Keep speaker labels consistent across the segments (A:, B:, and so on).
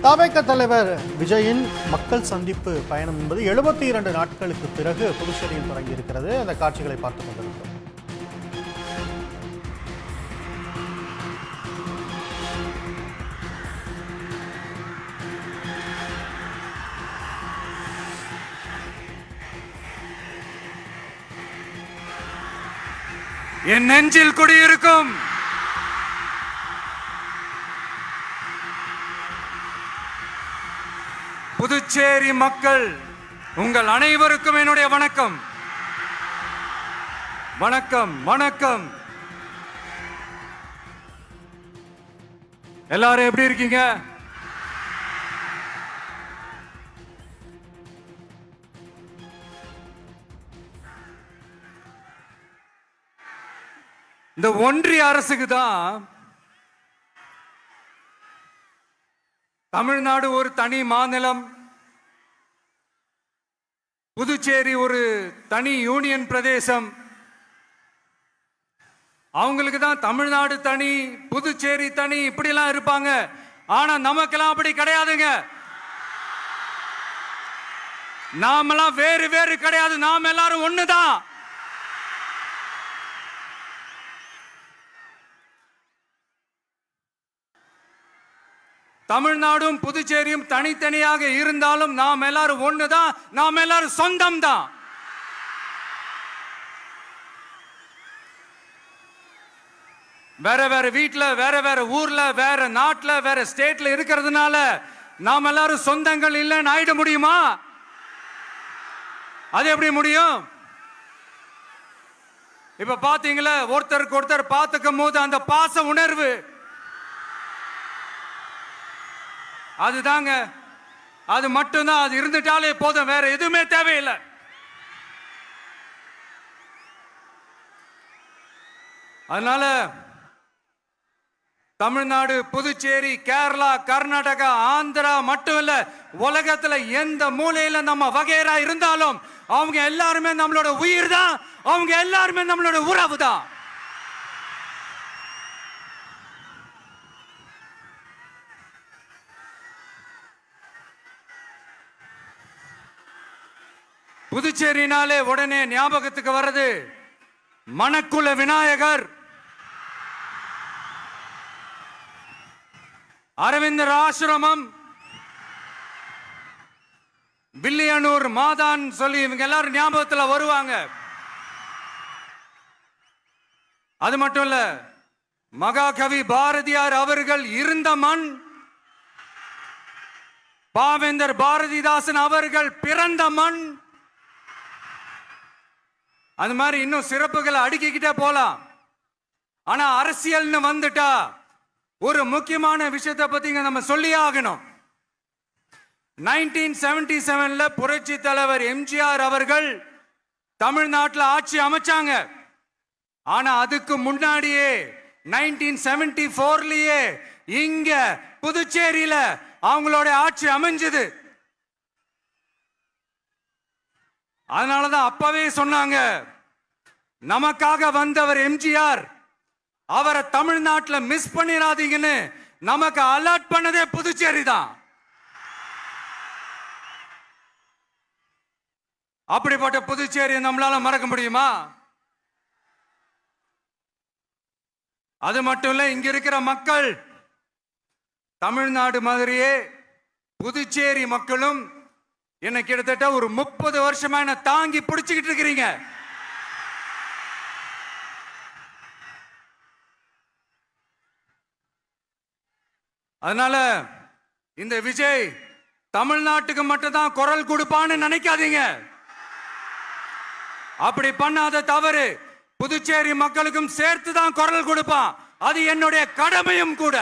A: தவேக தலைவர் விஜயின் மக்கள் சந்திப்பு பயணம் என்பது 72 நாட்களுக்கு பிறகு புதுச்சேரியில் தொடங்கியிருக்கிறது. அந்த காட்சிகளை பார்த்துக் கொண்டிருக்கிறோம்.
B: என் நெஞ்சில் குடியிருக்கும் புதுச்சேரி மக்கள் உங்கள் அனைவருக்கும் என்னுடைய வணக்கம். வணக்கம் வணக்கம். எல்லாரும் எப்படி இருக்கீங்க? இந்த ஒன்றிய அரசுக்கு தான் தமிழ்நாடு ஒரு தனி மாநிலம், புதுச்சேரி ஒரு தனி யூனியன் பிரதேசம். அவங்களுக்கு தான் தமிழ்நாடு தனி, புதுச்சேரி தனி, இப்படிலாம் இருப்பாங்க. ஆனா நமக்கெல்லாம் அப்படி கிடையாதுங்க. நாமெல்லாம் வேறு வேறு கிடையாது. நாம் எல்லாரும் ஒண்ணுதான். தமிழ்நாடும் புதுச்சேரியும் தனித்தனியாக இருந்தாலும் நாம் எல்லாரும் ஒண்ணுதான். நாம் எல்லாரும் சொந்தம் தான். வேற வேற வீட்டுல, வேற வேற ஊர்ல, வேற நாட்டுல, வேற ஸ்டேட்ல இருக்கிறதுனால நாம் எல்லாரும் சொந்தங்கள் இல்லைன்னு ஆயிட முடியுமா? அது எப்படி முடியும்? இப்ப பாத்தீங்களா, ஒருத்தருக்கு ஒருத்தர் பார்த்துக்கும் போது அந்த பாச உணர்வு, அதுதாங்க, அது மட்டும்தான். அது இருந்துட்டாலே போதும், வேற எதுவுமே தேவையில்லை. அதனால தமிழ்நாடு, புதுச்சேரி, கேரளா, கர்நாடகா, ஆந்திரா மட்டும் இல்ல, உலகத்துல எந்த மூலையில நம்ம வகைரா இருந்தாலும் அவங்க எல்லாருமே நம்மளோட உயிர் தான். அவங்க எல்லாருமே நம்மளோட உறவு தான். புதுச்சேரினாலே உடனே ஞாபகத்துக்கு வர்றது மணக்குள விநாயகர், அரவிந்தர் ஆசிரமம், வில்லியனூர் மாதான் சொல்லி இவங்க எல்லாரும் ஞாபகத்தில் வருவாங்க. அது மட்டும் இல்ல, மகாகவி பாரதியார் அவர்கள் இருந்த மண், பாவேந்தர் பாரதிதாசன் அவர்கள் பிறந்த மண். அது மாதிரி இன்னும் சிறப்புகளை அடுக்கிக்கிட்டே போலாம். ஆனா அரசியல்னு வந்துட்டா ஒரு முக்கியமான விஷயத்தை பத்தி நம்ம சொல்லியே ஆகணும். 1977ல புரட்சி தலைவர் எம்ஜிஆர் அவர்கள் தமிழ்நாட்டில் ஆட்சி அமைச்சாங்க. ஆனா அதுக்கு முன்னாடியே 1974லயே இங்க புதுச்சேரியில அவங்களோட ஆட்சி அமைஞ்சது. அதனாலதான் அப்பவே சொன்னாங்க, நமக்காக வந்தவர் எம்ஜிஆர், அவரை தமிழ்நாட்டில் மிஸ் பண்ணிடாதீங்கன்னு நமக்கு அலர்ட் பண்ணதே புதுச்சேரி தான். அப்படிப்பட்ட புதுச்சேரியை நம்மளால மறக்க முடியுமா? அது மட்டும் இல்ல, இங்க இருக்கிற மக்கள் தமிழ்நாடு மாதிரியே புதுச்சேரி மக்களும் என்ன கிட்டத்தட்ட ஒரு 30 வருஷமா என்ன தாங்கி பிடிச்சுக்கிட்டு இருக்கிறீங்க. அதனால இந்த விஜய் தமிழ்நாட்டுக்கு மட்டும் தான் குரல் கொடுப்பான்னு நினைக்காதீங்க. அப்படி பண்ணாத தவறு. புதுச்சேரி மக்களுக்கும் சேர்த்து தான் குரல் கொடுப்பான். அது என்னுடைய கடமையும் கூட.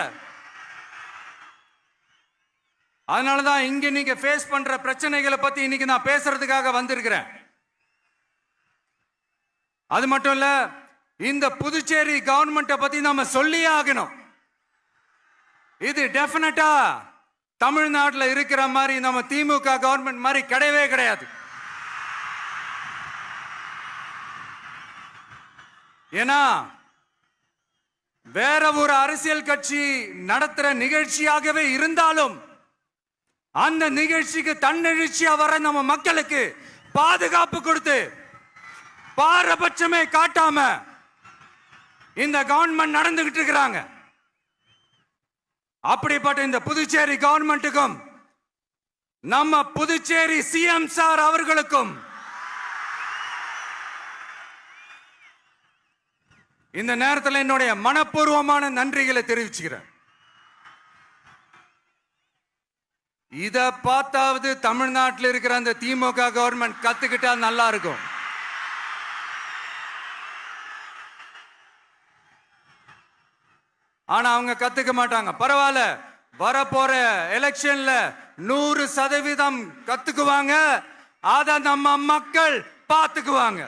B: அதனாலதான் இங்க நீங்க ஃபேஸ் பண்ற பிரச்சனைகளை பத்தி இன்னைக்கு நான் பேசுறதுக்காக வந்திருக்கிறேன். அது மட்டும் இல்ல, இந்த புதுச்சேரி கவர்மெண்ட்டை பத்தி நாம சொல்லியே ஆகணும். இது டெஃபினட்டா தமிழ்நாட்டில் இருக்கிற மாதிரி நம்ம திமுக கவர்மெண்ட் மாதிரி கிடையவே கிடையாது. ஏன்னா வேற ஒரு அரசியல் கட்சி நடத்துற நிகழ்ச்சியாகவே இருந்தாலும் அந்த நிகழ்ச்சிக்கு தன்னெழுச்சியா வர நம்ம மக்களுக்கு பாதுகாப்பு கொடுத்து பாரபட்சமே காட்டாம இந்த கவர்மெண்ட் நடந்துகிட்டு இருக்கிறாங்க. அப்படிப்பட்ட இந்த புதுச்சேரி கவர்மெண்ட்டுக்கும் நம்ம புதுச்சேரி சிஎம் சார் அவர்களுக்கும் இந்த நேரத்தில் என்னுடைய மனப்பூர்வமான நன்றிகளை தெரிவிச்சுக்கிறேன். இத பார்த்தாவது தமிழ்நாட்டில் இருக்கிற அந்த திமுக கவர்மெண்ட் கத்துக்கிட்டா நல்லா இருக்கும். ஆனா அவங்க கத்துக்க மாட்டாங்க. பரவாயில்ல, வரப்போற எலெக்ஷன்ல 100% கத்துக்குவாங்க. அத நம்ம மக்கள் பார்த்துக்குவாங்க.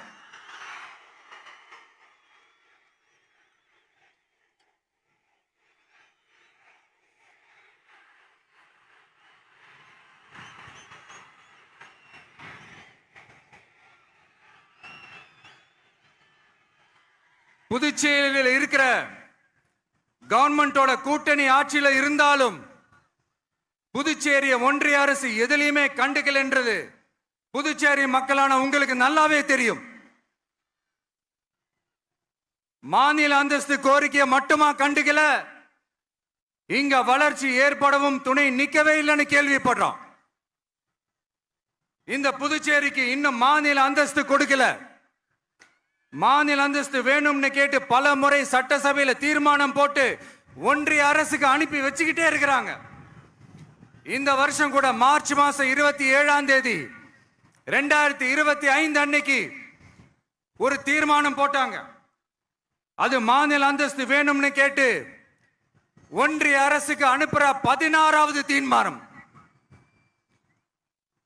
B: புதுச்சேரியில் இருக்கிற கவர்மெண்டோட கூட்டணி ஆட்சியில இருந்தாலும் புதுச்சேரிய ஒன்றிய அரசு எதிலையுமே கண்டுக்கல் என்றது புதுச்சேரி மக்களான உங்களுக்கு நல்லாவே தெரியும். மாநில அந்தஸ்து கோரிக்கையை மட்டுமா கண்டுக்கல, இங்க வளர்ச்சி ஏற்படவும் துணை நிக்கவே இல்லைன்னு கேள்விப்படுறோம். இந்த புதுச்சேரிக்கு இன்னும் மாநில அந்தஸ்து கொடுக்கல. மாநில அந்தஸ்து வேணும்னு கேட்டு பல முறை சட்டசபையில தீர்மானம் போட்டு ஒன்றிய அரசுக்கு அனுப்பி வச்சுக்கிட்டே இருக்கிறாங்க. இந்த வருஷம் கூட மார்ச் மாசம் 27ஆம் தேதி 2025 அன்னைக்கு ஒரு தீர்மானம் போட்டாங்க. அது மாநில அந்தஸ்து வேணும்னு கேட்டு ஒன்றிய அரசுக்கு அனுப்புற 16வது தீர்மானம்.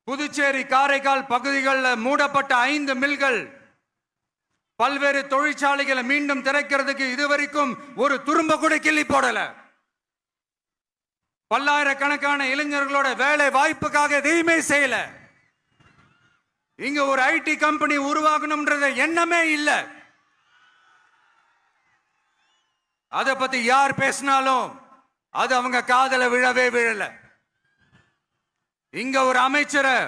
B: புதுச்சேரி காரைக்கால் பகுதிகளில் மூடப்பட்ட 5 மில்கள், பல்வேறு தொழிற்சாலைகளை மீண்டும் திறக்கிறதுக்கு இதுவரைக்கும் ஒரு துரும்ப கூட கிள்ளி போடல. பல்லாயிரக்கணக்கான இளைஞர்களோட வேலை வாய்ப்புக்காக எதையுமே செய்யல. இங்க ஒரு ஐடி கம்பெனி உருவாகணும்ன்றது எண்ணமே இல்லை. அதை பத்தி யார் பேசினாலும் அது அவங்க காதல விழவே விழல. இங்க ஒரு அமைச்சரை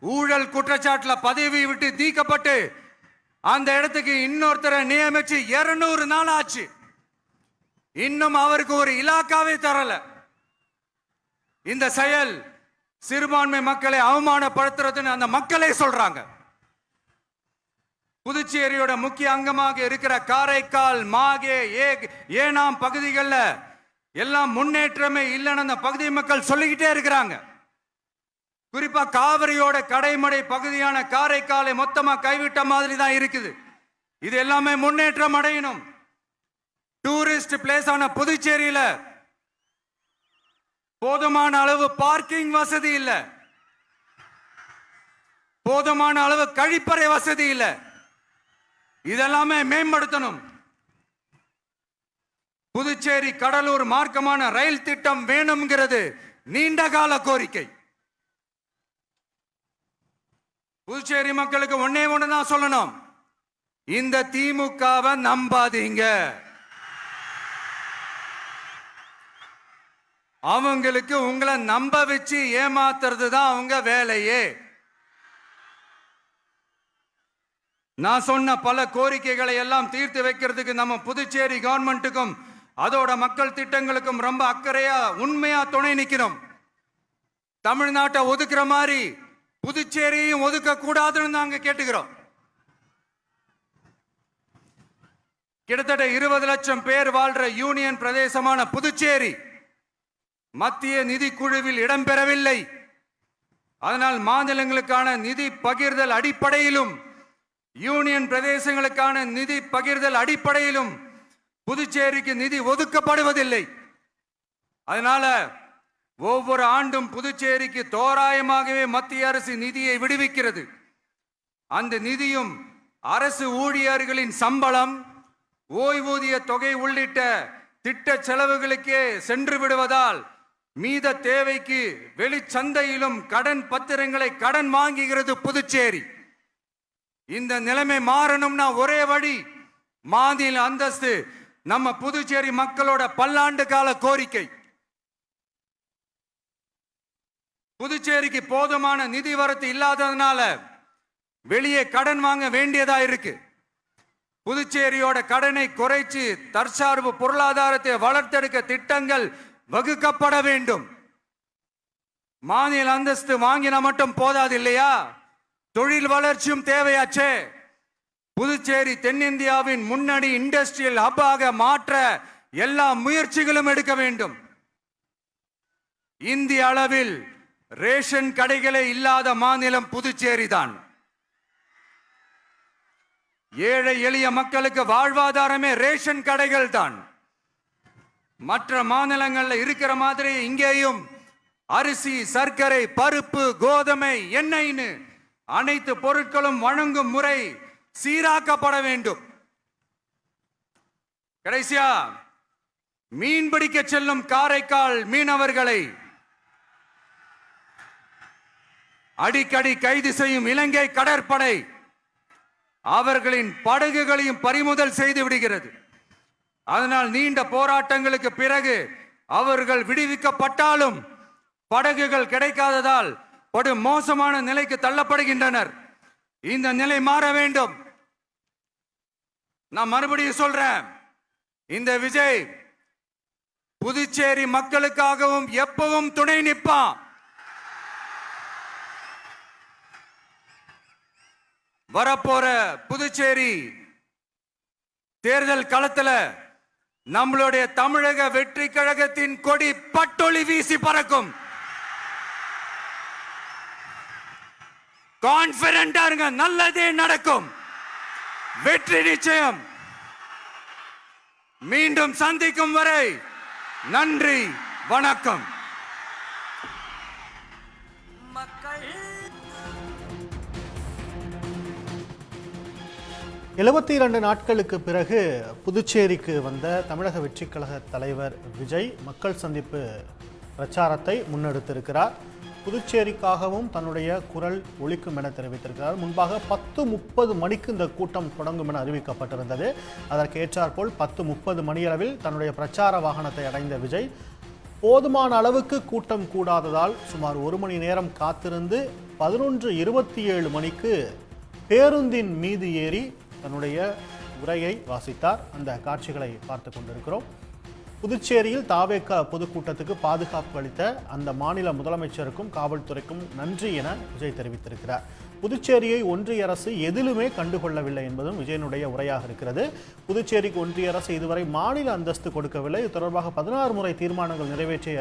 B: ஊழல் குற்றச்சாட்டுல பதவி விட்டு நீக்கப்பட்டு அந்த இடத்துக்கு இன்னொருத்தரை நியமிச்சு 200 நாள் ஆச்சு. இன்னும் அவருக்கு ஒரு இலாக்காவே தரல. இந்த செயல் சிறுபான்மை மக்களை அவமானப்படுத்துறதுன்னு அந்த மக்களே சொல்றாங்க. புதுச்சேரியோட முக்கிய அங்கமாக இருக்கிற காரைக்கால், மாகே, ஏனாம் பகுதிகளில் எல்லாம் முன்னேற்றமே இல்லைன்னு அந்த பகுதி மக்கள் சொல்லிக்கிட்டே இருக்கிறாங்க. குறிப்பா காவிரியோட கடைமடை பகுதியான காரைக்காலை மொத்தமா கைவிட்ட மாதிரி தான் இருக்குது. இது எல்லாமே முன்னேற்றம் அடையணும். டூரிஸ்ட் பிளேஸ் ஆன புதுச்சேரியில போதுமான அளவு பார்க்கிங் வசதி இல்ல, போதுமான அளவு கழிப்பறை வசதி இல்ல. இதெல்லாமே மேம்படுத்தணும். புதுச்சேரி கடலூர் மார்க்கமான ரயில் திட்டம் வேணும்ங்கிறது நீண்ட கால கோரிக்கை. புதுச்சேரி மக்களுக்கு ஒன்னே ஒண்ணுதான் சொல்லணும், இந்த திமுகவை நம்பாதீங்க. அவங்களுக்கு உங்களை நம்ப வச்சு ஏமாத்துறது தான் அவங்க வேலையே. நான் சொன்ன பல கோரிக்கைகளை எல்லாம் தீர்த்து வைக்கிறதுக்கு நம்ம புதுச்சேரி கவர்மெண்ட்டுக்கும் அதோட மக்கள் திட்டங்களுக்கும் ரொம்ப அக்கறையா உண்மையா துணை நிற்கிறோம். தமிழ்நாட்டை ஒதுக்குற மாதிரி புதுச்சேரியும் ஒதுக்க கூடாதுன்னு நாங்க கேட்டுக்கிறோம். கிட்டத்தட்ட 20 லட்சம் பேர் வாழ்ற யூனியன் பிரதேசமான புதுச்சேரி மத்திய நிதி குழுவில் இடம்பெறவில்லை. அதனால் மாநிலங்களுக்கான நிதி பகிர்தல் அடிப்படையிலும் யூனியன் பிரதேசங்களுக்கான நிதி பகிர்தல் அடிப்படையிலும் புதுச்சேரிக்கு நிதி ஒதுக்கப்படுவதில்லை. அதனால ஒவ்வொரு ஆண்டும் புதுச்சேரிக்கு தோராயமாகவே மத்திய அரசு நிதியை விடுவிக்கிறது. அந்த நிதியும் அரசு ஊழியர்களின் சம்பளம், ஓய்வூதிய தொகை உள்ளிட்ட திட்ட செலவுகளுக்கே சென்று விடுவதால் மீத தேவைக்கு வெளிச்சந்தையிலும் கடன் பத்திரங்களை கடன் வாங்குகிறது புதுச்சேரி. இந்த நிலைமை மாறணும்னா ஒரே வழி, மாநில அந்தஸ்து நம்ம புதுச்சேரி மக்களோட பல்லாண்டு கால கோரிக்கை. புதுச்சேரிக்கு போதுமான நிதி வரத்து இல்லாததுனால வெளியே கடன் வாங்க வேண்டியதா இருக்கு. புதுச்சேரியோட கடனை குறைச்சு தற்சார்பு பொருளாதாரத்தை வளர்த்தெடுக்க திட்டங்கள் வகுக்கப்பட வேண்டும். மாநில அந்தஸ்து வாங்கினா மட்டும் போதாது இல்லையா, தொழில் வளர்ச்சியும் தேவையாச்சே. புதுச்சேரி தென்னிந்தியாவின் முன்னணி இண்டஸ்ட்ரியல் ஹப்பாக மாற்ற எல்லா முயற்சிகளும் எடுக்க வேண்டும். இந்திய அளவில் ரேஷன் கடைகளே இல்லாத மாநிலம் புதுச்சேரி தான். ஏழை எளிய மக்களுக்கு வாழ்வாதாரமே ரேஷன் கடைகள் தான். மற்ற மாநிலங்கள்ல இருக்கிற மாதிரி இங்கேயும் அரிசி, சர்க்கரை, பருப்பு, கோதுமை, எண்ணெய்னு அனைத்து பொருட்களும் வழங்கும் முறை சீராக்கப்பட வேண்டும். கடைசியா மீன் பிடிக்க செல்லும் காரைக்கால் மீனவர்களை அடிக்கடி கைது செய்யும் இலங்கை கடற்படை அவர்களின் படகுகளையும் பறிமுதல் செய்து விடுகிறது. அதனால் நீண்ட போராட்டங்களுக்கு பிறகு அவர்கள் விடுவிக்கப்பட்டாலும் படகுகள் கிடைக்காததால் படு மோசமான நிலைக்கு தள்ளப்படுகின்றனர். இந்த நிலை மாற வேண்டும். நான் மறுபடியும் சொல்றேன், இந்த விஜய் புதுச்சேரி மக்களுக்காகவும் எப்பவும் துணை நிற்பான். வரப்போற புதுச்சேரி தேர்தல் களத்துல நம்மளுடைய தமிழக வெற்றி கழகத்தின் கொடி பட்டொளி வீசி பறக்கும். கான்பிடென்டா இருங்க, நல்லதே நடக்கும், வெற்றி நிச்சயம். மீண்டும் சந்திக்கும் வரை நன்றி, வணக்கம்.
A: 72 நாட்களுக்கு பிறகு புதுச்சேரிக்கு வந்த தமிழக வெற்றிக் கழக தலைவர் விஜய் மக்கள் சந்திப்பு பிரச்சாரத்தை முன்னெடுத்திருக்கிறார். புதுச்சேரிக்காகவும் தன்னுடைய குரல் ஒலிக்கும் என தெரிவித்திருக்கிறார். முன்பாக 10:30 மணிக்கு இந்த கூட்டம் தொடங்கும் என அறிவிக்கப்பட்டிருந்தது. அதற்கு ஏற்றாற்போல் 10:30 மணியளவில் தன்னுடைய பிரச்சார வாகனத்தை அடைந்த விஜய் போதுமான அளவுக்கு கூட்டம் கூடாததால் சுமார் 1 மணி நேரம் காத்திருந்து 11:27 மணிக்கு பேருந்தின் மீது ஏறி தன்னுடைய உரையை வாசித்தார். அந்த காட்சிகளை பார்த்து கொண்டிருக்கிறோம். புதுச்சேரியில் தாவேக பொதுக்கூட்டத்துக்கு பாதுகாப்பு அளித்த அந்த மாநில முதலமைச்சருக்கும் காவல்துறைக்கும் நன்றி என விஜய் தெரிவித்திருக்கிறார். புதுச்சேரியை ஒன்றிய அரசு எதிலுமே கண்டுகொள்ளவில்லை என்பதும் விஜயனுடைய உரையாக இருக்கிறது. புதுச்சேரிக்கு ஒன்றிய அரசு இதுவரை மாநில அந்தஸ்து கொடுக்கவில்லை. இது தொடர்பாக 16 முறை தீர்மானங்கள் நிறைவேற்றிய